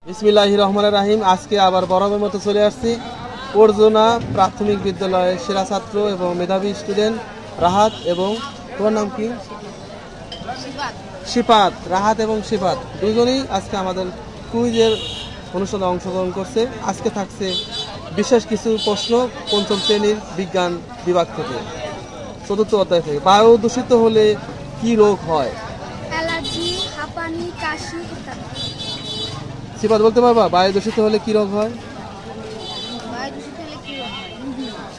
বিসমিল্লাহির রহমানির রহিম। আজকে আবার বরাবরের মতো চলে আসছি অর্জুনা প্রাথমিক বিদ্যালয়ের সেরা ছাত্র এবং মেধাবী স্টুডেন্ট রাহাত এবং তোমার নাম কি? শিফাত। রাহাত এবং শিফাত দুজনেই আজকে আমাদের কুইজের অনুষ্ঠানে অংশগ্রহণ করছে। আজকে থাকছে বিশেষ কিছু প্রশ্ন পঞ্চম শ্রেণীর বিজ্ঞান বিভাগ থেকে, চতুর্থ অধ্যায় থেকে। বায়ু দূষিত হলে কি রোগ হয়? অ্যালার্জি, হাঁপানি, কাশি ইত্যাদি। শিফাত বলতে পারবা বায়ু দূষিত হলে কি রোগ হয়? বায়ু দূষিত হলে কি রোগ হয়?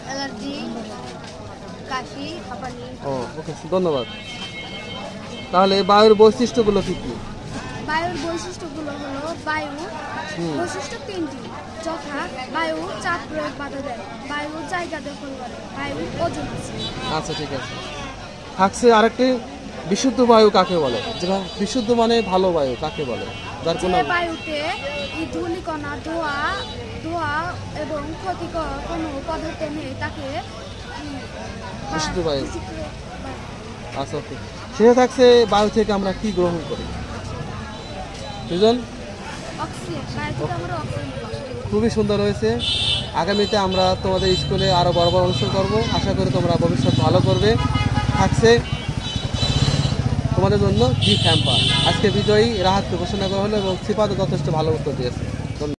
অ্যালার্জি, কাশি, হাঁপানি। ওকে, ধন্যবাদ। তাহলে বায়ুর বৈশিষ্ট্যগুলো কি কি? বায়ুর বৈশিষ্ট্যগুলো হলো বায়ু বৈশিষ্ট্য তিনটি, যথা বায়ু চাপ প্রয়োগ বাধা দেয়, বায়ু জায়গা দখল করে, বায়ুর ওজন আছে। আচ্ছা, ঠিক আছে। থাকছে আরেকটি, বিশুদ্ধ বায়ু কাকে বলে? যেটা বিশুদ্ধ মানে ভালো বায়ু কাকে বলে? যার কোনো যে বায়ুতে ধূলিকণা, ধোঁয়া এবং ক্ষতিকর কোনো পদার্থ নেই তাকে বিশুদ্ধ বায়ু। আচ্ছা, ওকে। সেটা থাকছে বায়ু থেকে আমরা কি গ্রহণ করি? দুজন অক্সিজেন। বায়ু থেকে আমরা অক্সিজেন পাই। খুবই সুন্দর হয়েছে। আগামীতে আমরা তোমাদের স্কুলে আরও বড় বড় অনুষ্ঠান করবো। আশা করি তোমরা ভবিষ্যৎ ভালো করবে। থাকছে তোমাদের জন্য গিফট হ্যাম্পার। আজকে বিজয়ী রাহাতকে ঘোষণা করা হলো এবং সিফাতও যথেষ্ট ভালো উত্তর দিয়েছে।